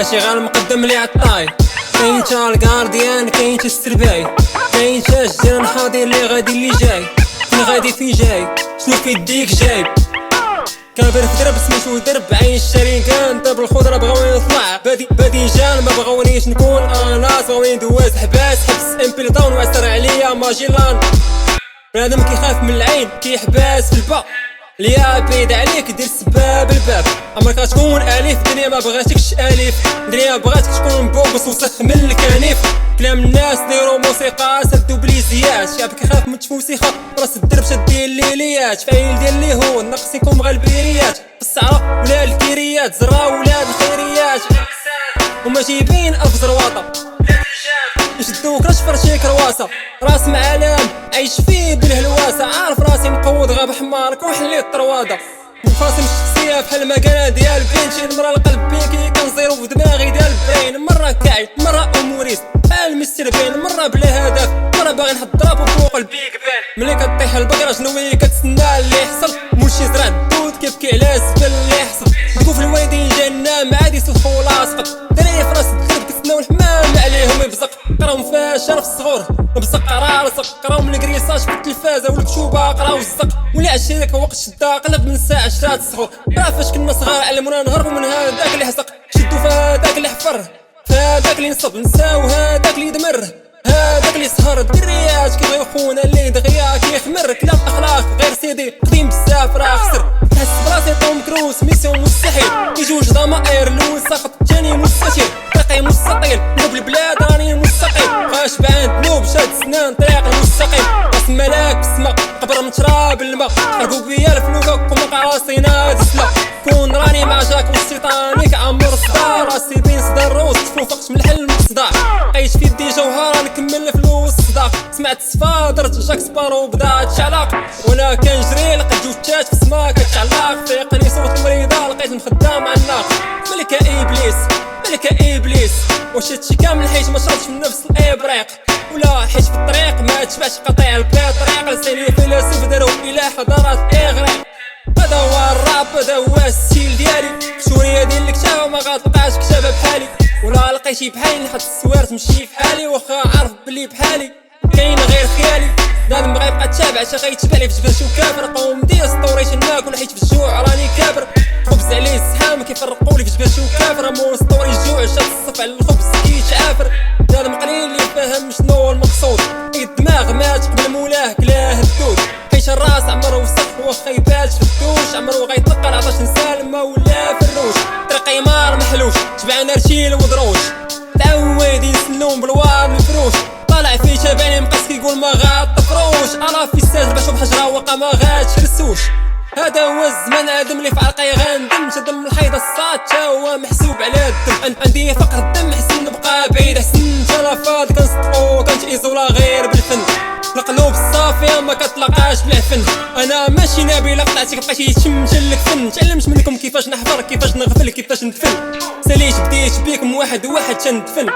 ماشي غير مقدم لي عالطاي. كاين تا الكارديان كاين تا السرباي، كاين تا الجيران حاضر اللي غادي اللي جاي، فين غادي فين جاي شنو في يديك جايب. كابر في درب سميتو درب عين الشريكان داب الخضرة بغاوني نطلع بادي جان ما بغاونيش نكون اناس، بغاوني ندوز حباس حبس امبيل داون وعسر عليا ماجيلان. بنادم كيخاف من العين كيحباس في البا ليا بعيد عليك دير السباب الباب. عمرك غتكون اليف الدنيا ما بغاتكش اليف، الدنيا بغاتك تكون بوبس وسخ من الكنيف. كلام الناس ديرو موسيقى سدو بليزيات، شعب كيخاف من تفوسيخة راس الدرب شادين الليليات. فايل ديال اللي هو ناقصينكم غا البيريات، السعرة ولا الكيريات زرا ولا الخيريات، هما جايبين الف زرواطة يشدوك راش فرشي كرواسة. راس معلم عايش فيه بالهلواسة، عارف راسي مقود غاب حمارك وحلي الطروادة. مفاصم الشخصية بحال المكانة ديال بنتي، المرا القلب بيكي كنزيرو في دماغي ديال البرين. مرة كاعد مرة اموريست بحال مستر بين، مرة بلا هدف مرة باغي نحضرها فوق البيك بان. ملي كطيح البقرة شنو كتسنى اللي يحصل، مولشي زرع الدود كيبكي على الزبل اللي يحصل. تقول في الوالدين جنة ما عاد يسلخو لاصق، دراري في راس الدرب كتسناو الحمام عليهم يبزق. قراهم فاشل في الصغور بزق قرا رزق، قراهم الكريساج في التلفازة والكتوبة قراو الزق. ولا عشيرك وقت شدا قلب من ساعة عشرات الصغور. راه فاش كنا صغار علمونا نهربو من هذاك اللي حسق، شدو فهداك اللي حفر فهداك اللي نصب، نساو هداك اللي دمر هداك اللي سهر. الدريات كيبغيو خونا اللي دغيا كيخمر، كلام اخلاق غير سيدي قديم بزاف راه خسر. تحس براسي توم كروز ميسيون مستحيل، يجوج ضمائر الاول ساقط الثاني مستشير. طريقي مستطيل نوب البلاد راني مستقيم، غاشبعان ذنوب شاد سنان طريق المستقيم. راس ملاك بالسما قبر من تراب الماء، حرقو بيا الفلوكة وما راسينا دسلا. كون راني مع جاك والسيطانيك عمر الصداع، راسي بين صدار روس تفوقت من الحلم الصداع. عايش في يدي جوهرة نكمل الفلوس الصداع، سمعت الصفا درت جاك سبارو بدا تشعلق. وانا كنجري لقيت جوتات في السما كتعلق، فيقني صوت المريضة لقيت مخدام مع الناق. ملكة ابليس ملكة ابليس، واش هادشي كامل حيت ما شربتش من نفس الابريق، ولا حيت في الطريق ما تشبعش قطيع البطريق. لساني فيلسوف دارو الى حضارات اغريق. هذا هو الراب هذا هو الستيل ديالي، سوريا ديال الكتاب ما غتلقاش كتابة بحالي، ولا لقيتي بحالي نحط السوار تمشي في حالي. واخا عارف بلي بحالي كاين غير خيالي، نادم بغا يبقى تابع تا غيتبع لي في جبل شو كافر. قوم دير سطوريش ناكل حيت في الجوع راني كابر، خبز عليه السحام كيفرقولي في جبل شو كافر. مول سطوري الجوع شاد الصف على الخبز كيتعافر. نادم قليل اللي فاهم شنو المقصود، الدماغ مات قبل مولاه كلاه الدود. حيت الراس عمرو وسخ واخا يبات في الدوش، عمرو غيتنقل عطاش نسالمة ولا فروش. طريقي مار محلوش شبعان رشيل ودروش، تعودين يسنون بالوار الفروش. طالع في شباني مقص كيقول ما غاطفروش، انا في الساج باش بحجرة وقا ما غاتشرسوش. هذا هو الزمان ادم اللي في عرقي غندم، شدم الحيضة الصاد تا هو محسوب على الدم. عندي فقر الدم حسن نبقى بعيد حسن تلفاض كنصدقو كنتعيزولا غير بالفن. القلوب الصافية ما كتلقاش بالعفن، انا ماشي نبي لقطعتك بقيتي تمجلك فن. تعلمت منكم كيفاش نحفر كيفاش نغفل كيفاش ندفن، ساليت بديت بيكم واحد واحد تندفن.